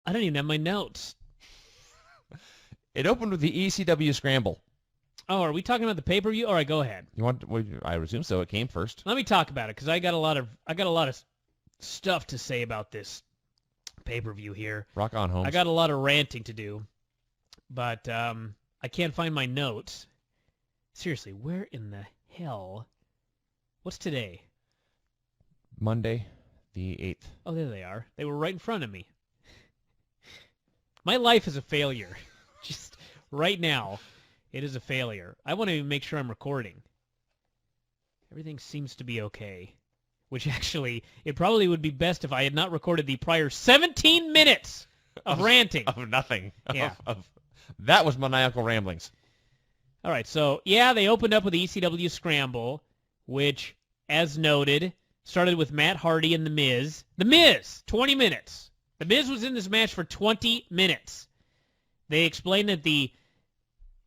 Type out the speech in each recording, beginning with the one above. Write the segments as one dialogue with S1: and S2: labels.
S1: I don't even have my notes.
S2: It opened with the ECW Scramble.
S1: Oh, are we talking about the pay-per-view? All right, go ahead.
S2: You want? Well, I assume so. It came first.
S1: Let me talk about it because I got a lot of stuff to say about this pay-per-view here.
S2: Rock on, Holmes.
S1: I got a lot of ranting to do, but I can't find my notes. Seriously, where in the hell? What's today?
S2: Monday, the 8th.
S1: Oh, there they are. They were right in front of me. My life is a failure. Just right now, it is a failure. I want to make sure I'm recording. Everything seems to be okay. Which actually, it probably would be best if I had not recorded the prior 17 minutes of ranting.
S2: Of nothing.
S1: Yeah.
S2: That was maniacal ramblings.
S1: All right, so, yeah, they opened up with the ECW Scramble, which, as noted, started with Matt Hardy and The Miz. The Miz, 20 minutes. The Miz was in this match for 20 minutes. They explained that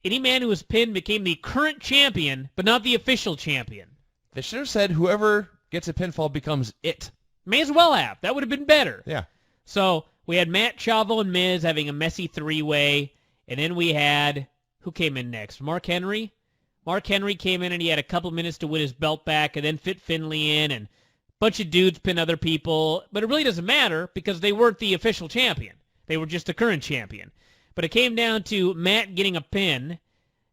S1: any man who was pinned became the current champion, but not the official champion.
S2: They should have said whoever gets a pinfall becomes it.
S1: May as well have. That would have been better.
S2: Yeah.
S1: So we had Matt, Chavo, and Miz having a messy three-way, and then we had, who came in next? Mark Henry? Mark Henry came in and he had a couple minutes to win his belt back and then fit Finley in, and a bunch of dudes pin other people. But it really doesn't matter because they weren't the official champion. They were just the current champion. But it came down to Matt getting a pin,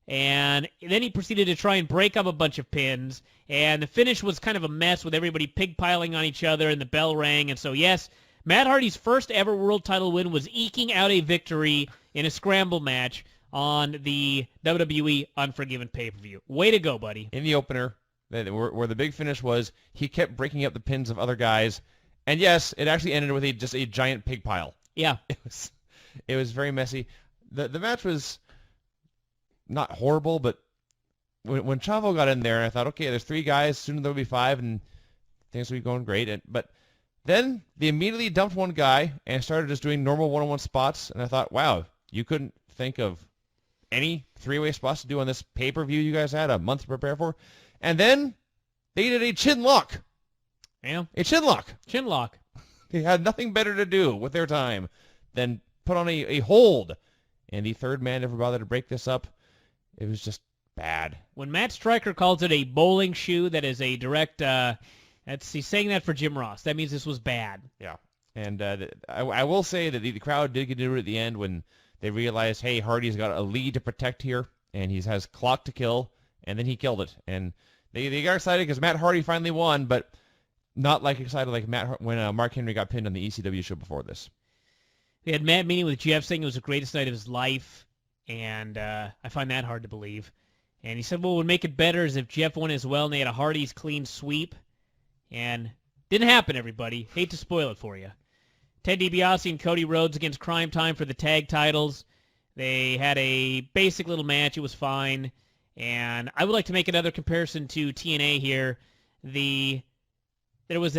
S1: and then he proceeded to try and break up a bunch of pins, and the finish was kind of a mess with everybody pigpiling on each other, and the bell rang. And so, yes, Matt Hardy's first ever world title win was eking out a victory in a scramble match on the WWE Unfrogiven pay-per-view. Way to go, buddy.
S2: In the opener, where the big finish was, he kept breaking up the pins of other guys. And yes, it actually ended with just a giant pig pile.
S1: Yeah.
S2: It was very messy. The match was not horrible, but when Chavo got in there, I thought, okay, there's 3 guys, soon there'll be 5, and things will be going great. But then they immediately dumped one guy and started just doing normal one-on-one spots, and I thought, wow, you couldn't think of any 3-way spots to do on this pay-per-view you guys had a month to prepare for? And then they did a chin lock.
S1: Yeah.
S2: A chin lock.
S1: Chin lock.
S2: They had nothing better to do with their time than put on a hold. And the third man never bothered to break this up. It was just bad.
S1: When Matt Stryker calls it a bowling shoe, that is a direct, he's saying that for Jim Ross. That means this was bad.
S2: Yeah. And I will say that the crowd did get into it at the end when they realized, hey, Hardy's got a lead to protect here, and he has clock to kill, and then he killed it. And they got excited because Matt Hardy finally won, but not like excited like when Mark Henry got pinned on the ECW show before this.
S1: We had Matt meeting with Jeff saying it was the greatest night of his life, and I find that hard to believe. And he said, well, what would make it better is if Jeff won as well, and they had a Hardy's clean sweep. And didn't happen, everybody. Hate to spoil it for you. Ted DiBiase and Cody Rhodes against Crime Time for the tag titles. They had a basic little match. It was fine. And I would like to make another comparison to TNA here. There was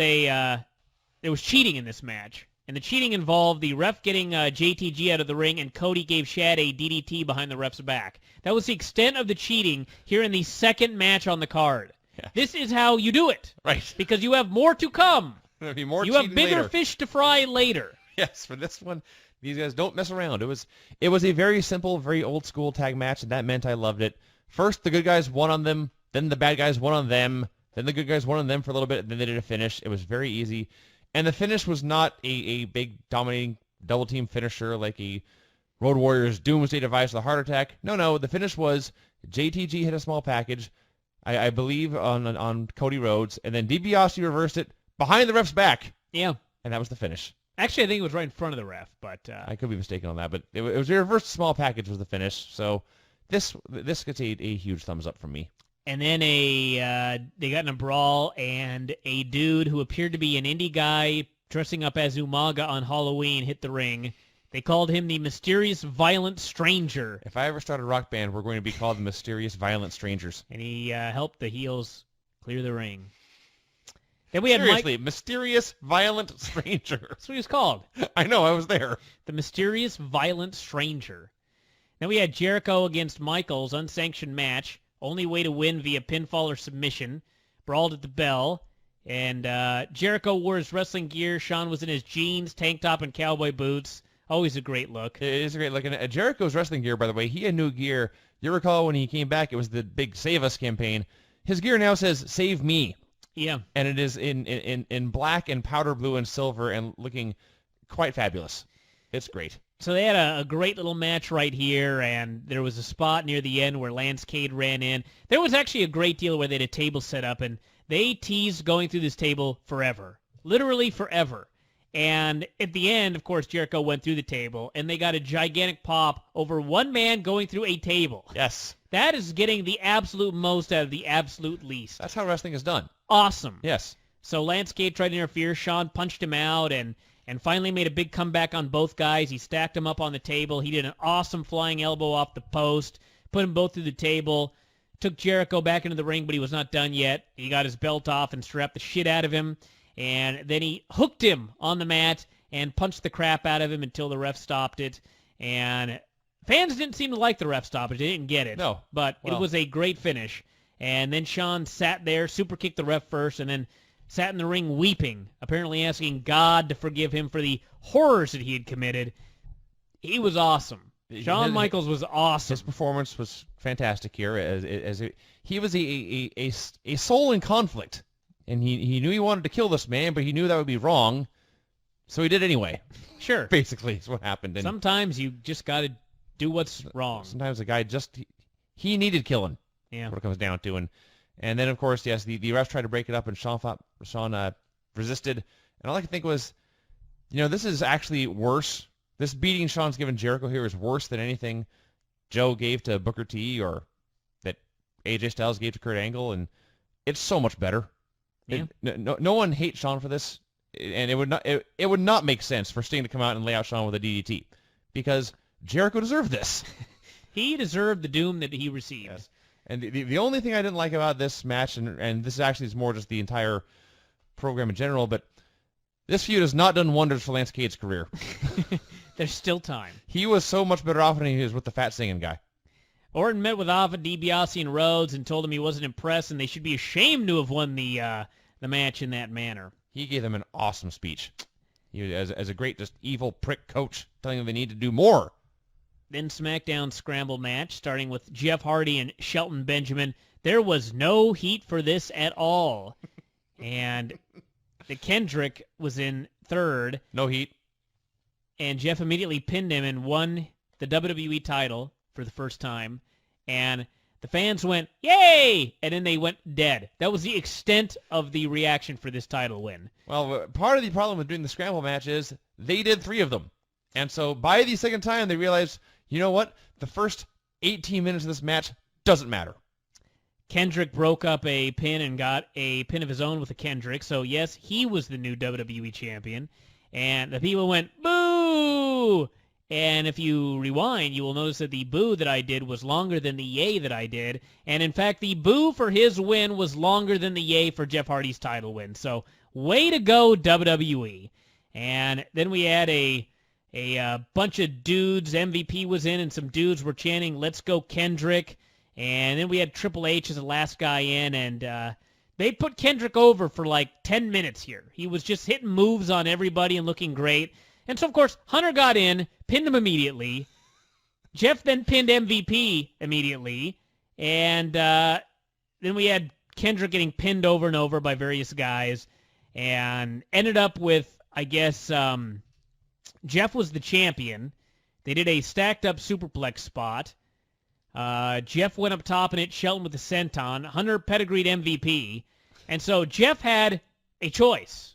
S1: cheating in this match. And the cheating involved the ref getting JTG out of the ring, and Cody gave Shad a DDT behind the ref's back. That was the extent of the cheating here in the second match on the card. Yeah. This is how you do it.
S2: Right.
S1: Because you have more to come.
S2: There'll be more.
S1: You have bigger fish to fry later.
S2: Yes, for this one, these guys don't mess around. It was a very simple, very old school tag match, and that meant I loved it. First, the good guys won on them, then the bad guys won on them, then the good guys won on them for a little bit, and then they did a finish. It was very easy. And the finish was not a big, dominating double-team finisher like a Road Warriors Doomsday Device with a heart attack. No, the finish was JTG hit a small package, I believe, on Cody Rhodes, and then DiBiase reversed it behind the ref's back.
S1: Yeah.
S2: And that was the finish.
S1: Actually, I think it was right in front of the ref, but...
S2: I could be mistaken on that, but it was a reversed small package was the finish, so this gets a huge thumbs up from me.
S1: And then they got in a brawl, and a dude who appeared to be an indie guy dressing up as Umaga on Halloween hit the ring. They called him the Mysterious Violent Stranger.
S2: If I ever start a rock band, we're going to be called the Mysterious Violent Strangers.
S1: And he helped the heels clear the ring. Then we had
S2: Seriously, Mysterious Violent Stranger.
S1: That's what he was called.
S2: I know, I was there.
S1: The Mysterious Violent Stranger. Then we had Jericho against Michaels, unsanctioned match. Only way to win via pinfall or submission. Brawled at the bell. And Jericho wore his wrestling gear. Shawn was in his jeans, tank top, and cowboy boots. Always a great look.
S2: It is a great look. And Jericho's wrestling gear, by the way, he had new gear. You recall when he came back, it was the big Save Us campaign. His gear now says Save Me.
S1: Yeah.
S2: And it is in black and powder blue and silver and looking quite fabulous. It's great.
S1: So they had a great little match right here, and there was a spot near the end where Lance Cade ran in. There was actually a great deal where they had a table set up, and they teased going through this table forever. Literally forever. And at the end, of course, Jericho went through the table, and they got a gigantic pop over one man going through a table.
S2: Yes.
S1: That is getting the absolute most out of the absolute least.
S2: That's how wrestling is done.
S1: Awesome.
S2: Yes.
S1: So Lance Cade tried to interfere. Shawn punched him out and finally made a big comeback on both guys. He stacked them up on the table. He did an awesome flying elbow off the post, put them both through the table, took Jericho back into the ring, but he was not done yet. He got his belt off and strapped the shit out of him. And then he hooked him on the mat and punched the crap out of him until the ref stopped it. And fans didn't seem to like the ref stoppage. They didn't get it.
S2: No.
S1: But it was a great finish. And then Shawn sat there, super kicked the ref first, and then sat in the ring weeping, apparently asking God to forgive him for the horrors that he had committed. He was awesome. Shawn Michaels was awesome.
S2: His performance was fantastic here. He was a soul in conflict. And he knew he wanted to kill this man, but he knew that would be wrong, so he did anyway.
S1: Sure.
S2: Basically, is what happened. And
S1: sometimes you just got to do what's wrong.
S2: Sometimes a guy he needed killing.
S1: Yeah.
S2: What it comes down to. And then, of course, yes, the refs tried to break it up, and Shawn resisted. And all I could think was, this is actually worse. This beating Shawn's given Jericho here is worse than anything Joe gave to Booker T or that AJ Styles gave to Kurt Angle, and it's so much better.
S1: Yeah.
S2: No one hates Shawn for this, and it would not make sense for Sting to come out and lay out Shawn with a DDT, because Jericho deserved this.
S1: He deserved the doom that he received.
S2: Yes. And the only thing I didn't like about this match, and this actually is more just the entire program in general, but this feud has not done wonders for Lance Cade's career.
S1: There's still time.
S2: He was so much better off than he was with the fat singing guy.
S1: Orton met with Alpha, DiBiase, and Rhodes and told him he wasn't impressed and they should be ashamed to have won the match in that manner.
S2: He gave them an awesome speech. He as a great, just evil prick coach, telling them they need to do more.
S1: Then Smackdown Scramble match, starting with Jeff Hardy and Shelton Benjamin. There was no heat for this at all. And the Kendrick was in third.
S2: No heat.
S1: And Jeff immediately pinned him and won the WWE title for the first time. And the fans went, yay! And then they went dead. That was the extent of the reaction for this title win.
S2: Well, part of the problem with doing the Scramble match is they did 3 of them. And so by the second time, they realized, you know what? The first 18 minutes of this match doesn't matter.
S1: Kendrick broke up a pin and got a pin of his own with a Kendrick. So, yes, he was the new WWE champion. And the people went, boo! And if you rewind, you will notice that the boo that I did was longer than the yay that I did. And, in fact, the boo for his win was longer than the yay for Jeff Hardy's title win. So, way to go, WWE. And then we had a bunch of dudes. MVP was in, and some dudes were chanting, let's go Kendrick. And then we had Triple H as the last guy in, and they put Kendrick over for like 10 minutes here. He was just hitting moves on everybody and looking great. And so, of course, Hunter got in, pinned him immediately. Jeff then pinned MVP immediately. And then we had Kendrick getting pinned over and over by various guys and ended up with, I guess, Jeff was the champion. They did a stacked-up superplex spot. Jeff went up top and hit Shelton with the senton. Hunter pedigreed MVP. And so Jeff had a choice.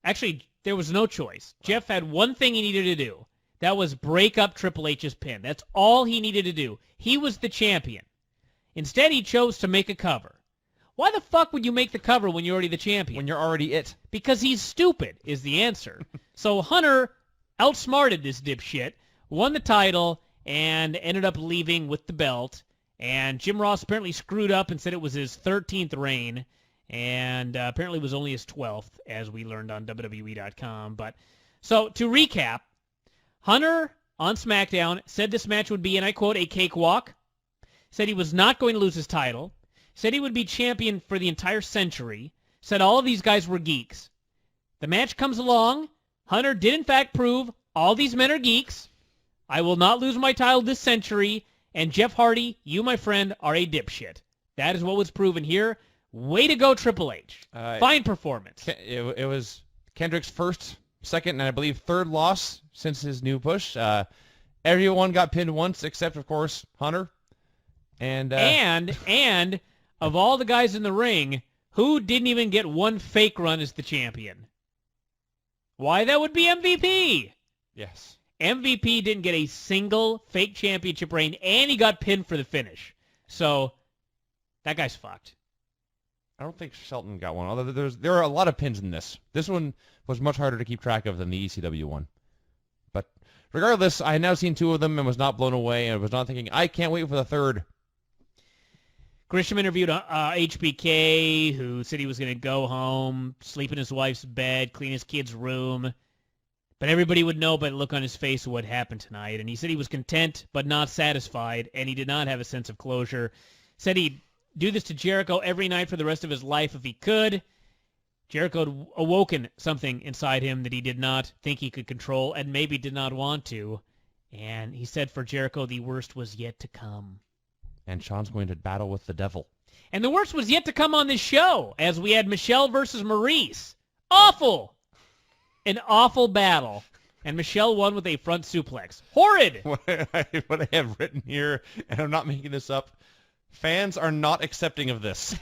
S1: Actually, there was no choice. Jeff had one thing he needed to do. That was break up Triple H's pin. That's all he needed to do. He was the champion. Instead, he chose to make a cover. Why the fuck would you make the cover when you're already the champion?
S2: When you're already it.
S1: Because he's stupid, is the answer. So Hunter outsmarted this dipshit, won the title, and ended up leaving with the belt. And Jim Ross apparently screwed up and said it was his 13th reign, and apparently it was only his 12th, as we learned on WWE.com. But so to recap, Hunter on SmackDown said this match would be, and I quote, a cakewalk. Said he was not going to lose his title. Said he would be champion for the entire century. Said all of these guys were geeks. The match comes along. Hunter did in fact prove all these men are geeks. I will not lose my title this century. And Jeff Hardy, you, my friend, are a dipshit. That is what was proven here. Way to go, Triple H. Fine performance.
S2: It was Kendrick's first, second, and I believe third loss since his new push. Everyone got pinned once except, of course, Hunter. And of all the guys in the ring, who didn't even get one fake run as the champion? Why, that would be MVP. Yes.
S1: MVP didn't get a single fake championship reign, and he got pinned for the finish. So, that guy's fucked.
S2: I don't think Shelton got one, although there are a lot of pins in this. This one was much harder to keep track of than the ECW one. But regardless, I had now seen 2 of them and was not blown away, and was not thinking, I can't wait for the third.
S1: Grisham interviewed HBK, who said he was going to go home, sleep in his wife's bed, clean his kid's room. But everybody would know by the look on his face what happened tonight. And he said he was content but not satisfied, and he did not have a sense of closure. Said he'd do this to Jericho every night for the rest of his life if he could. Jericho had awoken something inside him that he did not think he could control and maybe did not want to. And he said for Jericho, the worst was yet to come.
S2: And Shawn's going to battle with the devil.
S1: And the worst was yet to come on this show, as we had Michelle versus Maurice. Awful! An awful battle. And Michelle won with a front suplex. Horrid!
S2: What I have written here, and I'm not making this up, fans are not accepting of this.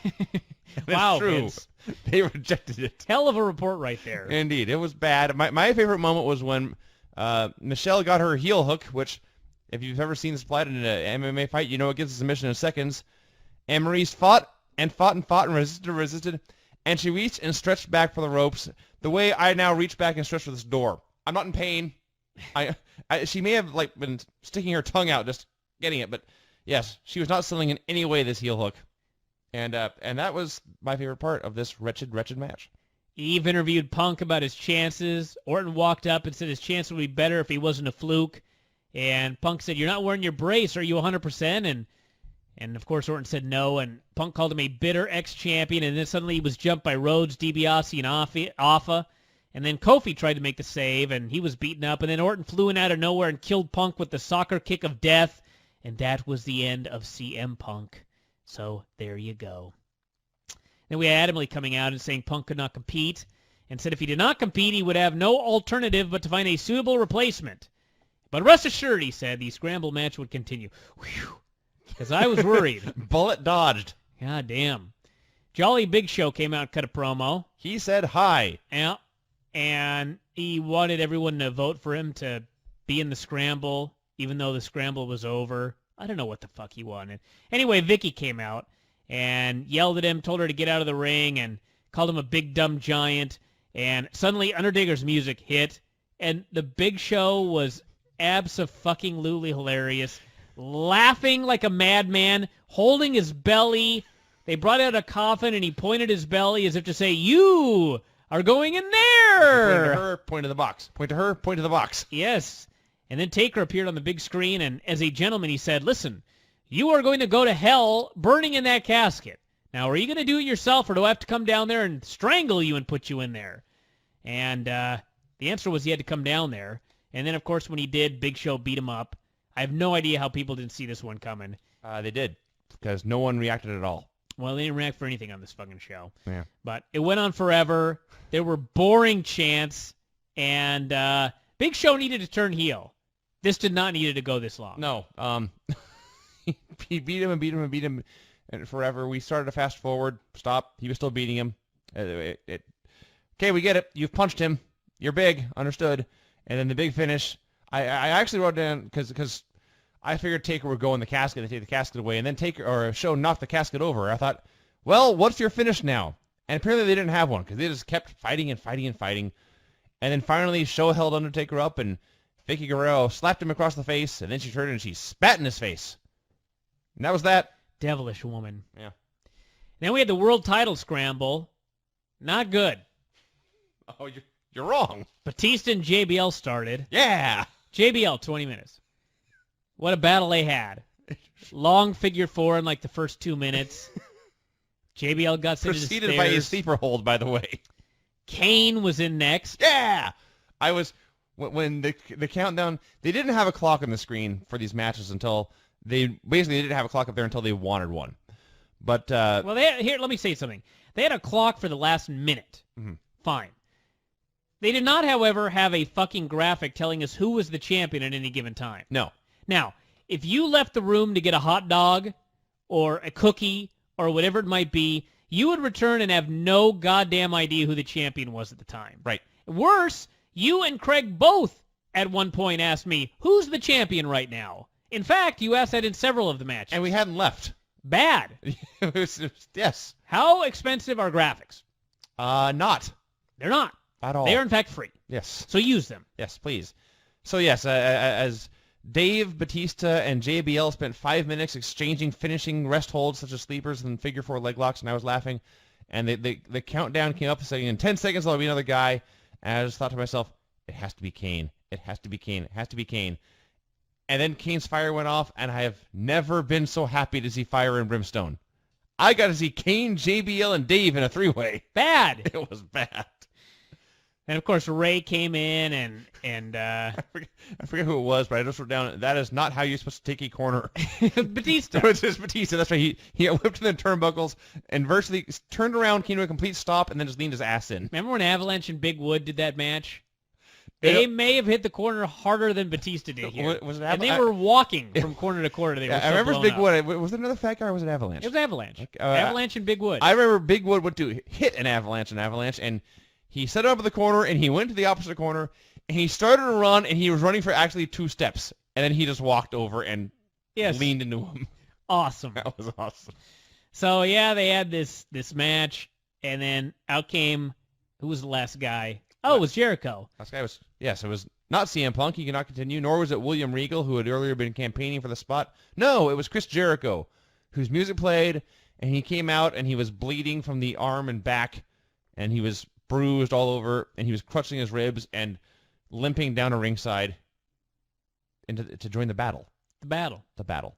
S1: Wow,
S2: true.
S1: Vince.
S2: They rejected it.
S1: Hell of a report right there.
S2: Indeed. It was bad. My favorite moment was when Michelle got her heel hook, which, if you've ever seen this applied in an MMA fight, you know it gives a submission in seconds. And Maurice fought and resisted, and she reached and stretched back for the ropes the way I now reach back and stretch for this door. I'm not in pain. She may have been sticking her tongue out just getting it, but yes, she was not selling in any way this heel hook. And that was my favorite part of this wretched match.
S1: Eve interviewed Punk about his chances. Orton walked up and said his chance would be better if he wasn't a fluke. And Punk said, "You're not wearing your brace. Are you 100%?" And of course, Orton said no. And Punk called him a bitter ex-champion. And then suddenly he was jumped by Rhodes, DiBiase, and Afa. And then Kofi tried to make the save, and he was beaten up. And then Orton flew in out of nowhere and killed Punk with the soccer kick of death. And that was the end of CM Punk. So there you go. Then we had Adamley coming out and saying Punk could not compete, and said if he did not compete, he would have no alternative but to find a suitable replacement. But rest assured, he said, the Scramble match would continue. Because I was worried.
S2: Bullet dodged.
S1: God damn. Jolly Big Show came out and cut a promo.
S2: He said hi.
S1: Yeah. And he wanted everyone to vote for him to be in the Scramble, even though the Scramble was over. I don't know what the fuck he wanted. Anyway, Vicky came out and yelled at him, told her to get out of the ring, and called him a big dumb giant. And suddenly Undertaker's music hit, and the Big Show was abso-fucking-lutely hilarious, laughing like a madman, holding his belly. They brought out a coffin, and he pointed his belly as if to say, "You are going in there!"
S2: Point to her, point to the box. Point to her, point to the box.
S1: Yes. And then Taker appeared on the big screen, and as a gentleman, he said, "Listen, you are going to go to hell burning in that casket. Now, are you going to do it yourself, or do I have to come down there and strangle you and put you in there?" And the answer was he had to come down there. And then, of course, when he did, Big Show beat him up. I have no idea how people didn't see this one coming.
S2: They did, because no one reacted at all.
S1: Well, they didn't react for anything on this fucking show.
S2: Yeah.
S1: But it went on forever. There were boring chants, and Big Show needed to turn heel. This did not need it to go this long.
S2: No. He beat him and beat him and beat him and forever. We started to fast forward. Stop. He was still beating him. Okay, we get it. You've punched him. You're big. Understood. And then the big finish. I actually wrote down because I figured Taker would go in the casket and take the casket away, and then Show knocked the casket over. I thought, well, what's your finish now? And apparently they didn't have one because they just kept fighting and fighting and fighting. And then finally Show held Undertaker up, and Vicky Guerrero slapped him across the face, and then she turned and she spat in his face. And that was that.
S1: Devilish woman.
S2: Yeah.
S1: Then we had the world title scramble. Not good.
S2: Oh, you're wrong.
S1: Batista and JBL started.
S2: Yeah.
S1: JBL, 20 minutes. What a battle they had. Long figure four in like the first 2 minutes. JBL got sent to the
S2: Preceded by his sleeper hold, by the way.
S1: Kane was in next.
S2: Yeah. I was when the countdown, they didn't have a clock on the screen for these matches until they didn't have a clock up there until they wanted one. But
S1: well, let me say something. They had a clock for the last minute.
S2: Mm-hmm.
S1: Fine. They did not, however, have a fucking graphic telling us who was the champion at any given time.
S2: No.
S1: Now, if you left the room to get a hot dog or a cookie or whatever it might be, you would return and have no goddamn idea who the champion was at the time.
S2: Right.
S1: Worse, you and Craig both at one point asked me, who's the champion right now? In fact, you asked that in several of the matches.
S2: And we hadn't left.
S1: Bad.
S2: Yes.
S1: How expensive are graphics?
S2: Not.
S1: They're not.
S2: At all.
S1: They are, in fact, free.
S2: Yes.
S1: So use them.
S2: Yes, please. So, yes, as Dave, Batista, and JBL spent 5 minutes exchanging finishing rest holds such as sleepers and figure 4 leg locks, and I was laughing. And the countdown came up saying, in 10 seconds there'll be another guy. And I just thought to myself, it has to be Kane. It has to be Kane. It has to be Kane. And then Kane's fire went off, and I have never been so happy to see fire in Brimstone. I got to see Kane, JBL, and Dave in a 3-way.
S1: Bad.
S2: It was bad.
S1: And, of course, Ray came in and
S2: I forget who it was, but I just wrote down, that is not how you're supposed to take a corner.
S1: Batista.
S2: It was just Batista. That's right. He whipped in the turnbuckles and virtually turned around, came to a complete stop, and then just leaned his ass in.
S1: Remember when Avalanche and Big Wood did that match? They may have hit the corner harder than Batista did here. And they were walking from corner to corner. They were
S2: I remember Big
S1: up.
S2: Wood. Was it another fat guy or was it Avalanche?
S1: It was Avalanche. Avalanche and Big Wood.
S2: I remember Big Wood went to hit an Avalanche, and he set up at the corner, and he went to the opposite corner, and he started to run, and he was running for actually 2 steps, and then he just walked over and leaned into him.
S1: Awesome.
S2: That was awesome.
S1: So, yeah, they had this match, and then out came, who was the last guy? Oh, it was Jericho.
S2: Last guy was, yes, it was not CM Punk. He cannot continue, nor was it William Regal, who had earlier been campaigning for the spot. No, it was Chris Jericho, whose music played, and he came out, and he was bleeding from the arm and back, and he was bruised all over, and he was clutching his ribs and limping down a ringside to join the battle. The battle.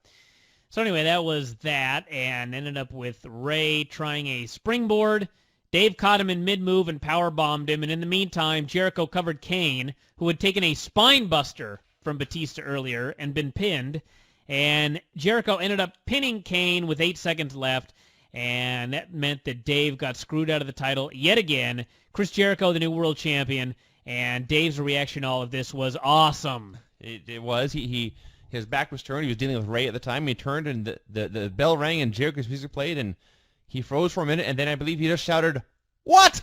S1: So anyway, that was that, and ended up with Ray trying a springboard. Dave caught him in mid-move and power-bombed him, and in the meantime, Jericho covered Kane, who had taken a spine buster from Batista earlier and been pinned, and Jericho ended up pinning Kane with 8 seconds left, and that meant that Dave got screwed out of the title yet again. Chris Jericho, the new world champion, and Dave's reaction to all of this was awesome.
S2: It was. His back was turned. He was dealing with Ray at the time. He turned, and the bell rang, and Jericho's music played, and he froze for a minute, and then I believe he just shouted, "What?"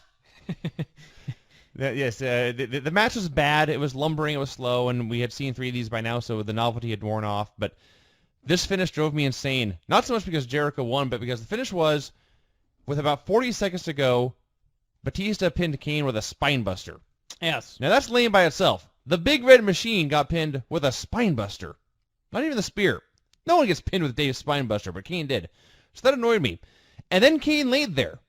S2: Yes, the match was bad. It was lumbering. It was slow, and we had seen 3 of these by now, so the novelty had worn off. But this finish drove me insane. Not so much because Jericho won, but because the finish was, with about 40 seconds to go, Batista pinned Kane with a spine buster.
S1: Yes.
S2: Now that's lame by itself. The Big Red Machine got pinned with a spine buster. Not even the spear. No one gets pinned with Dave's spine buster, but Kane did. So that annoyed me. And then Kane laid there.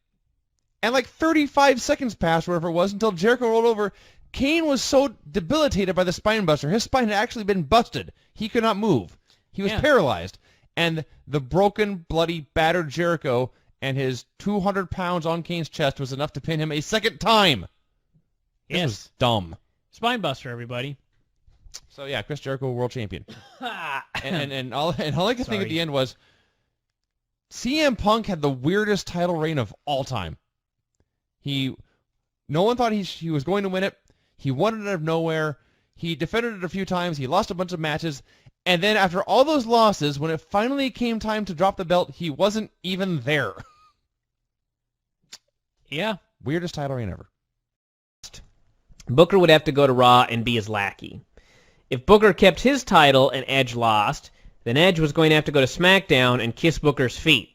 S2: And like 35 seconds passed, whatever it was, until Jericho rolled over. Kane was so debilitated by the spine buster. His spine had actually been busted. He could not move. He was paralyzed. And the broken, bloody, battered Jericho and his 200 pounds on Kane's chest was enough to pin him a second time. This was dumb.
S1: Spine buster, everybody.
S2: So yeah, Chris Jericho, world champion. and all I could think at the end was, CM Punk had the weirdest title reign of all time. No one thought he was going to win it. He won it out of nowhere. He defended it a few times. He lost a bunch of matches. And then after all those losses, when it finally came time to drop the belt, he wasn't even there.
S1: Yeah.
S2: Weirdest title reign ever.
S1: Booker would have to go to Raw and be his lackey. If Booker kept his title and Edge lost, then Edge was going to have to go to SmackDown and kiss Booker's feet.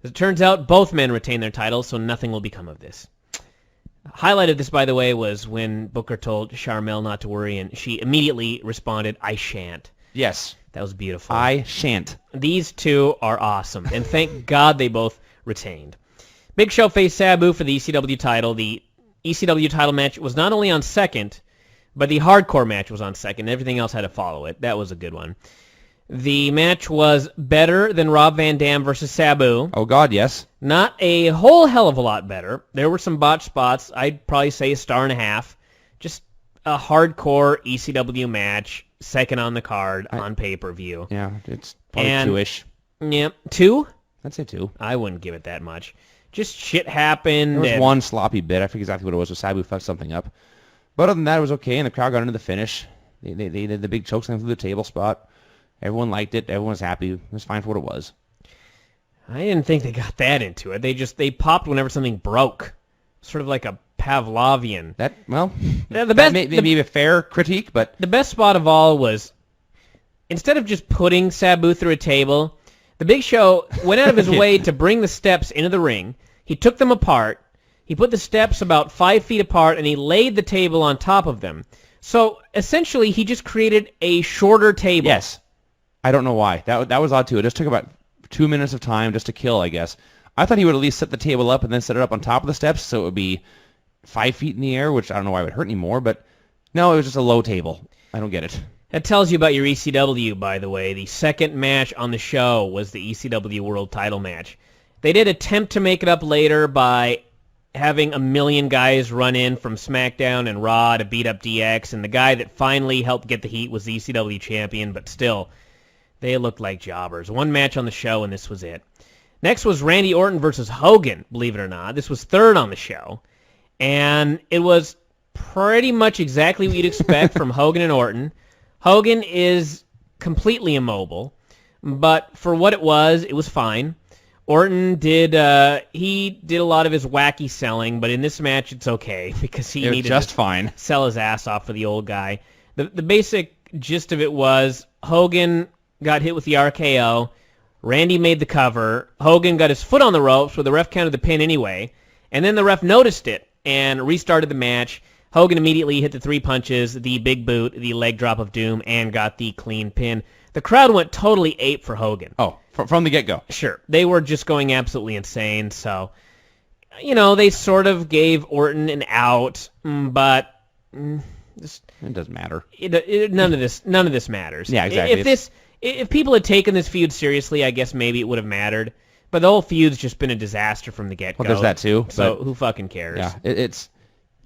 S1: As it turns out, both men retain their titles, so nothing will become of this. Highlight of this, by the way, was when Booker told Sharmell not to worry, and she immediately responded, "I shan't."
S2: Yes.
S1: That was beautiful.
S2: I shan't.
S1: These two are awesome, and thank God they both retained. Big Show faced Sabu for the ECW title. The ECW title match was not only on second, but the hardcore match was on second. Everything else had to follow it. That was a good one. The match was better than Rob Van Dam versus Sabu.
S2: Oh, God, yes.
S1: Not a whole hell of a lot better. There were some botched spots. I'd probably say 1.5 stars. Just a hardcore ECW match, second on the card on pay-per-view.
S2: Yeah, it's probably 2-ish.
S1: Yeah, 2?
S2: I'd say 2.
S1: I wouldn't give it that much. Just shit happened.
S2: There was one sloppy bit. I forget exactly what it was. So Sabu fucked something up. But other than that, it was okay, and the crowd got into the finish. They did the big chokeslam through the table spot. Everyone liked it. Everyone was happy. It was fine for what it was.
S1: I didn't think they got that into it. They popped whenever something broke. Sort of like a Pavlovian.
S2: That may be a fair critique, but
S1: the best spot of all was, instead of just putting Sabu through a table, the Big Show went out of his way to bring the steps into the ring. He took them apart. He put the steps about 5 feet apart, and he laid the table on top of them. So essentially, he just created a shorter table.
S2: Yes. I don't know why. That was odd too. It just took about 2 minutes of time just to kill, I guess. I thought he would at least set the table up and then set it up on top of the steps so it would be 5 feet in the air, which I don't know why it would hurt anymore, but no, it was just a low table. I don't get it.
S1: That tells you about your ECW, by the way. The second match on the show was the ECW World Title match. They did attempt to make it up later by having a million guys run in from SmackDown and Raw to beat up DX, and the guy that finally helped get the heat was the ECW champion, but still, they looked like jobbers. One match on the show, and this was it. Next was Randy Orton versus Hogan, believe it or not. This was third on the show, and it was pretty much exactly what you'd expect from Hogan and Orton. Hogan is completely immobile, but for what it was fine. Orton did a lot of his wacky selling, but in this match it's okay because he needed
S2: just
S1: to
S2: fine.
S1: Sell his ass off for the old guy. The basic gist of it was Hogan got hit with the RKO. Randy made the cover. Hogan got his foot on the ropes, where the ref counted the pin anyway, and then the ref noticed it and restarted the match. Hogan immediately hit the 3 punches, the big boot, the leg drop of doom, and got the clean pin. The crowd went totally ape for Hogan.
S2: Oh, from the get-go.
S1: Sure. They were just going absolutely insane, so, they sort of gave Orton an out, but
S2: it doesn't matter.
S1: None of this matters.
S2: Yeah, exactly.
S1: If people had taken this feud seriously, I guess maybe it would have mattered. But the whole feud's just been a disaster from the get-go.
S2: Well, there's that too.
S1: So who fucking cares?
S2: Yeah, it's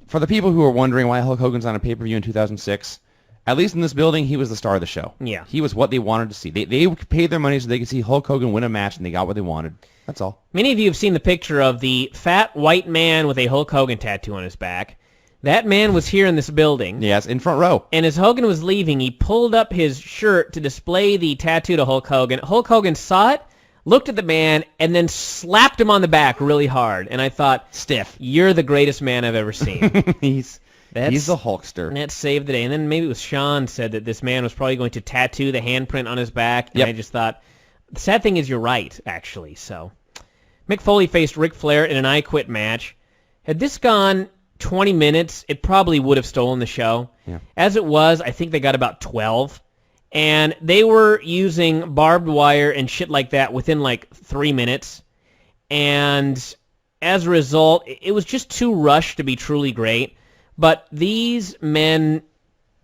S2: for the people who are wondering why Hulk Hogan's on a pay-per-view in 2006. At least in this building, he was the star of the show.
S1: Yeah,
S2: he was what they wanted to see. They paid their money so they could see Hulk Hogan win a match, and they got what they wanted. That's all.
S1: Many of you have seen the picture of the fat white man with a Hulk Hogan tattoo on his back. That man was here in this building.
S2: Yes, in front row.
S1: And as Hogan was leaving, he pulled up his shirt to display the tattoo to Hulk Hogan. Hulk Hogan saw it, looked at the man, and then slapped him on the back really hard. And I thought,
S2: stiff,
S1: you're the greatest man I've ever seen.
S2: He's the Hulkster.
S1: And that saved the day. And then maybe it was Shawn said that this man was probably going to tattoo the handprint on his back. And I just thought, the sad thing is you're right, actually. So Mick Foley faced Ric Flair in an I Quit match. Had this gone 20 minutes, it probably would have stolen the show.
S2: Yeah.
S1: As it was, I think they got about 12. And they were using barbed wire and shit like that within like 3 minutes. And as a result, it was just too rushed to be truly great. But these men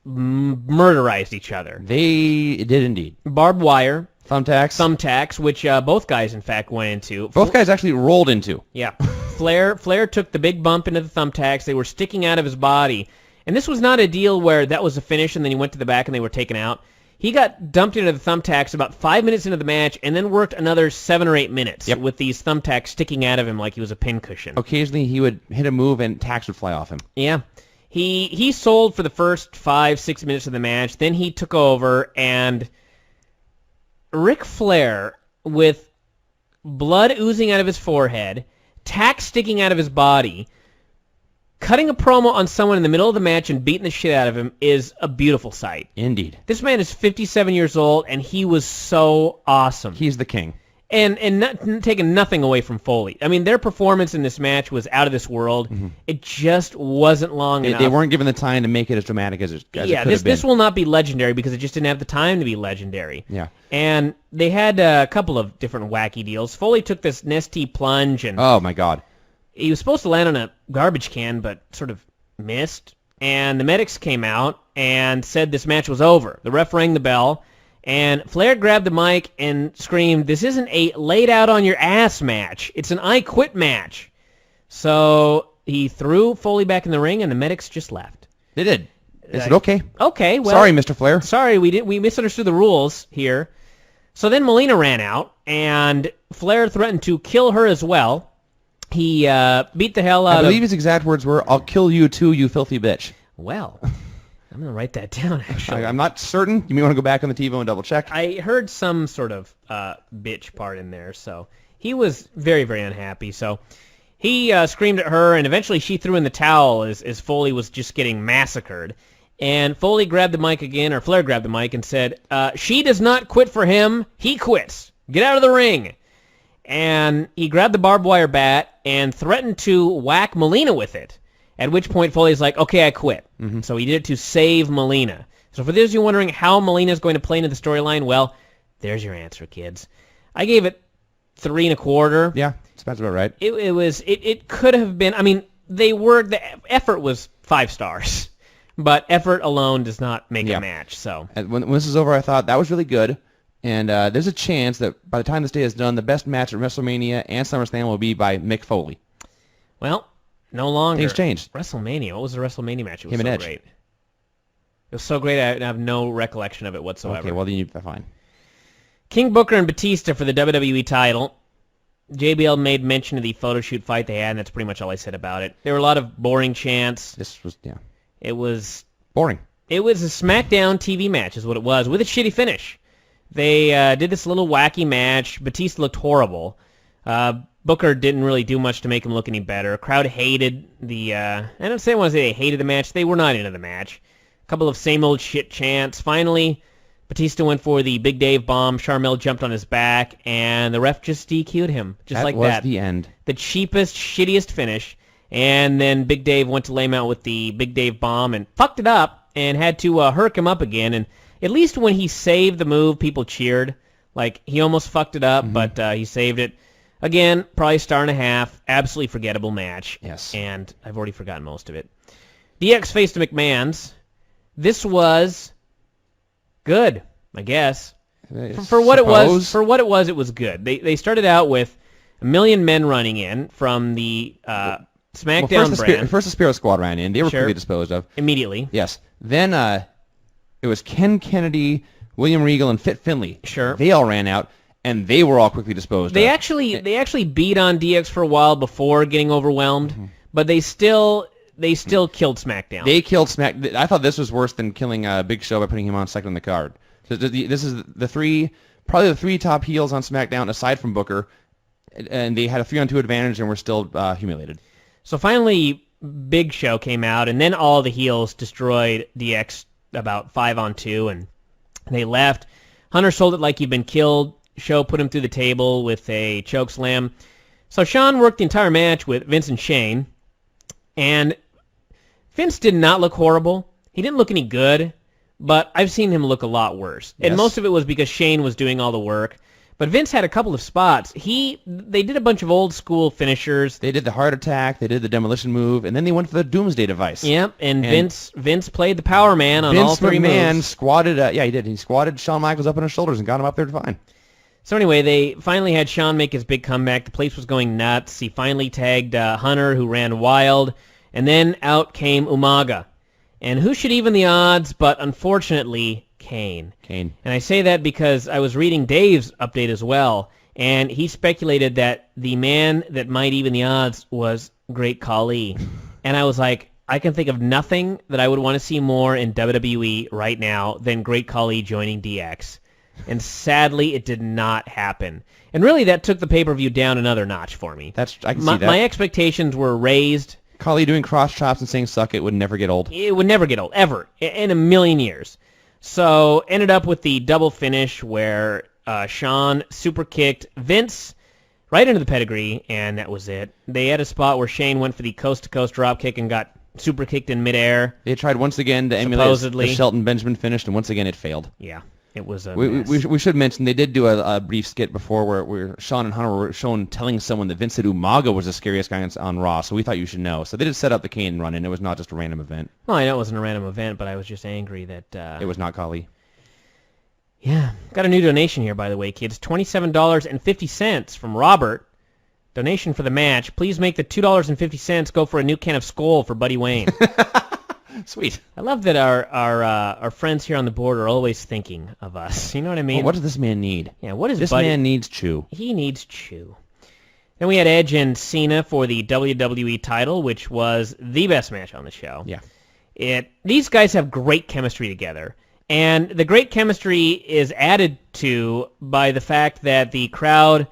S1: murderized each other.
S2: They did indeed.
S1: Barbed wire.
S2: Thumbtacks,
S1: which both guys, in fact, went into.
S2: Both guys actually rolled into.
S1: Yeah. Flair took the big bump into the thumbtacks. They were sticking out of his body. And this was not a deal where that was a finish and then he went to the back and they were taken out. He got dumped into the thumbtacks about 5 minutes into the match and then worked another 7 or 8 minutes with these thumbtacks sticking out of him like he was a pincushion.
S2: Occasionally he would hit a move and tacks would fly off him.
S1: Yeah. He sold for the first 5-6 minutes of the match. Then he took over, and Ric Flair, with blood oozing out of his forehead, tacks sticking out of his body, cutting a promo on someone in the middle of the match and beating the shit out of him is a beautiful sight.
S2: Indeed.
S1: This man is 57 years old, and he was so awesome.
S2: He's the king.
S1: And not taking nothing away from Foley. I mean, their performance in this match was out of this world. Mm-hmm. It just wasn't long enough.
S2: They weren't given the time to make it as dramatic as it could have been.
S1: This will not be legendary because it just didn't have the time to be legendary.
S2: Yeah.
S1: And they had a couple of different wacky deals. Foley took this nasty plunge, and
S2: oh my God,
S1: he was supposed to land on a garbage can, but sort of missed. And the medics came out and said this match was over. The ref rang the bell. And Flair grabbed the mic and screamed, "This isn't a laid out on your ass match. It's an I Quit match." So he threw Foley back in the ring, and the medics just left.
S2: They did. They said, okay.
S1: Okay, well.
S2: Sorry, Mr. Flair.
S1: Sorry, we misunderstood the rules here. So then Melina ran out, and Flair threatened to kill her as well. He beat the hell out of...
S2: I believe his exact words were, I'll kill you too, you filthy bitch.
S1: Well, I'm going to write that down, actually.
S2: I'm not certain. You may want to go back on the TiVo and double check.
S1: I heard some sort of bitch part in there, so he was very, very unhappy. So he screamed at her, and eventually she threw in the towel as Foley was just getting massacred. And Foley grabbed the mic again, or Flair grabbed the mic and said, she does not quit for him. He quits. Get out of the ring. And he grabbed the barbed wire bat and threatened to whack Melina with it, at which point Foley's like, okay, I quit. Mm-hmm. So he did it to save Melina. So for those of you wondering how Melina is going to play into the storyline, well, there's your answer, kids. I gave it 3 1/4.
S2: Yeah, that's about right.
S1: It could have been, I mean, the effort was 5 stars. But effort alone does not make a match. So
S2: when this is over, I thought that was really good. And there's a chance that by the time this day is done, the best match at WrestleMania and SummerSlam will be by Mick Foley.
S1: Well, no longer.
S2: Things changed.
S1: WrestleMania. What was the WrestleMania match? It was
S2: Him and Edge.
S1: Great. It was so great, I have no recollection of it whatsoever.
S2: Okay, well, then you're fine.
S1: King Booker and Batista for the WWE title. JBL made mention of the photo shoot fight they had, and that's pretty much all I said about it. There were a lot of boring chants.
S2: This was,
S1: It was
S2: boring.
S1: It was a SmackDown TV match is what it was, with a shitty finish. They did this little wacky match. Batista looked horrible. Booker didn't really do much to make him look any better. Crowd hated the... I don't say I want to say they hated the match. They were not into the match. A couple of same old shit chants. Finally, Batista went for the Big Dave bomb. Sharmell jumped on his back, and the ref just DQ'd him. Just like that.
S2: That was the end.
S1: The cheapest, shittiest finish. And then Big Dave went to lay him out with the Big Dave bomb and fucked it up and had to herk him up again. And at least when he saved the move, people cheered. Like, he almost fucked it up, but he saved it. Again, probably 1.5 star. Absolutely forgettable match.
S2: Yes.
S1: And I've already forgotten most of it. DX faced the McMahons. This was good, I guess. For what it was, it was good. They started out with 1 million men running in from the... SmackDown brand.
S2: First the Spirit Squad ran in. They were quickly disposed of.
S1: Immediately.
S2: Yes. Then it was Ken Kennedy, William Regal, and Fit Finlay.
S1: Sure.
S2: They all ran out, and they were all quickly disposed of.
S1: They actually beat on DX for a while before getting overwhelmed, but they still killed SmackDown.
S2: They killed SmackDown. I thought this was worse than killing Big Show by putting him on second on the card. So this is probably the 3 top heels on SmackDown aside from Booker, and they had a 3-on-2 advantage and were still humiliated.
S1: So finally, Big Show came out, and then all the heels destroyed DX about 5-on-2, and they left. Hunter sold it like he'd been killed. Show put him through the table with a choke slam. So Shawn worked the entire match with Vince and Shane, and Vince did not look horrible. He didn't look any good, but I've seen him look a lot worse. Yes. And most of it was because Shane was doing all the work. But Vince had a couple of spots. They did a bunch of old school finishers.
S2: They did the heart attack. They did the demolition move, and then they went for the Doomsday device.
S1: Yep, and Vince played the Power Man on all 3 moves.
S2: Vince McMahon squatted. He did. He squatted Shawn Michaels up on his shoulders and got him up there fine.
S1: So anyway, they finally had Shawn make his big comeback. The place was going nuts. He finally tagged Hunter, who ran wild, and then out came Umaga. And who should even the odds? But unfortunately, Kane. And I say that because I was reading Dave's update as well, and he speculated that the man that might even the odds was Great Khali. And I was like, I can think of nothing that I would want to see more in WWE right now than Great Khali joining DX. And sadly, it did not happen. And really, that took the pay-per-view down another notch for me.
S2: I can see that.
S1: My expectations were raised.
S2: Khali doing cross chops and saying suck it would never get old.
S1: It would never get old, ever, in a million years. So ended up with the double finish where Shawn super kicked Vince right into the pedigree, and that was it. They had a spot where Shane went for the coast-to-coast drop kick and got super kicked in midair.
S2: They tried once again to emulate the Shelton Benjamin finish, and once again it failed.
S1: Yeah, it was a
S2: mess. We should mention they did do a brief skit before where Shawn and Hunter were shown telling someone that Vince said Umaga was the scariest guy on Raw, so we thought you should know. So they did set up the Kane run, and it was not just a random event.
S1: Well, I know it wasn't a random event, but I was just angry that...
S2: it was not Khali.
S1: Yeah. Got a new donation here, by the way, kids. $27.50 from Robert. Donation for the match. Please make the $2.50 go for a new can of Skol for Buddy Wayne.
S2: Sweet.
S3: I love that our friends here on the board are always thinking of us. You know what I mean?
S2: Well, what does this man need?
S3: Yeah, what is
S2: This
S3: Buddy?
S2: man needs chew.
S3: He needs chew. Then we had Edge and Cena for the WWE title, which was the best match on the show.
S2: Yeah.
S3: These guys have great chemistry together. And the great chemistry is added to by the fact that the crowd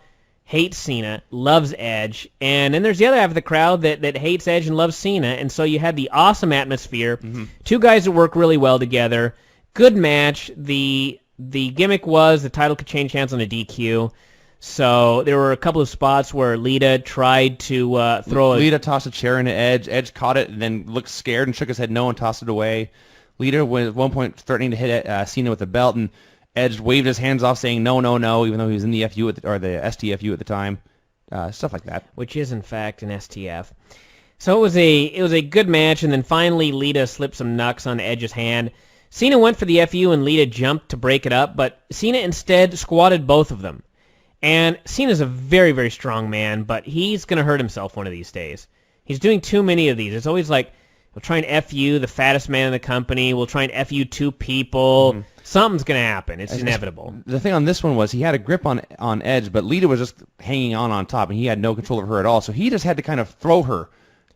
S3: hates Cena, loves Edge, and then there's the other half of the crowd that hates Edge and loves Cena, and so you had the awesome atmosphere. Two guys that work really well together. Good match. The gimmick was the title could change hands on a DQ. So there were a couple of spots where Lita tried to throw
S2: Lita tossed a chair into Edge. Edge caught it and then looked scared and shook his head no and tossed it away. Lita was at one point threatening to hit Cena with a belt, and Edge waved his hands off saying no, no, no, even though he was in the FU or the STFU at the time. Stuff like that.
S3: Which is, in fact, an STF. So it was a good match, and then finally Lita slipped some knucks on Edge's hand. Cena went for the FU, and Lita jumped to break it up, but Cena instead squatted both of them. And Cena's a very, very strong man, but he's going to hurt himself one of these days. He's doing too many of these. It's always like, we'll try and FU the fattest man in the company. We'll try and FU two people. Something's going to happen. It's inevitable.
S2: The thing on this one was he had a grip on Edge, but Lita was just hanging on top, and he had no control of her at all. So he just had to kind of throw her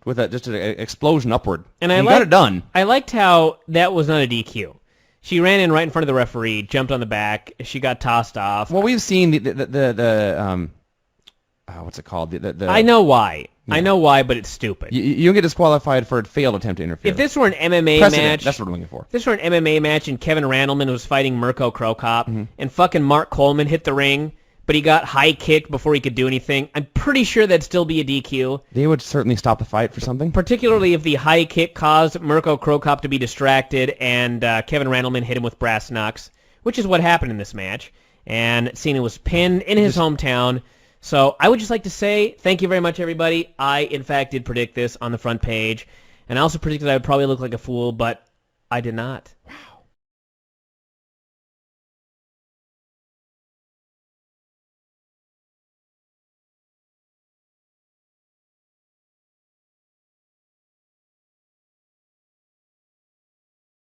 S2: with just an explosion upward. And he got it done.
S3: I liked how that was not a DQ. She ran in right in front of the referee, jumped on the back. She got tossed off.
S2: Well, we've seen the what's it called?
S3: I know why. Yeah. I know why, but it's stupid.
S2: You get disqualified for a failed attempt to interfere.
S3: If this were an MMA match,
S2: that's what I'm looking for.
S3: If this were an MMA match and Kevin Randleman was fighting Mirko Cro Cop and fucking Mark Coleman hit the ring, but he got high kicked before he could do anything, I'm pretty sure that'd still be a DQ.
S2: They would certainly stop the fight for something.
S3: Particularly if the high kick caused Mirko Cro Cop to be distracted and Kevin Randleman hit him with brass knucks, which is what happened in this match. And Cena was pinned in his hometown. So I would just like to say thank you very much, everybody. I, in fact, did predict this on the front page. And I also predicted I would probably look like a fool, but I did not.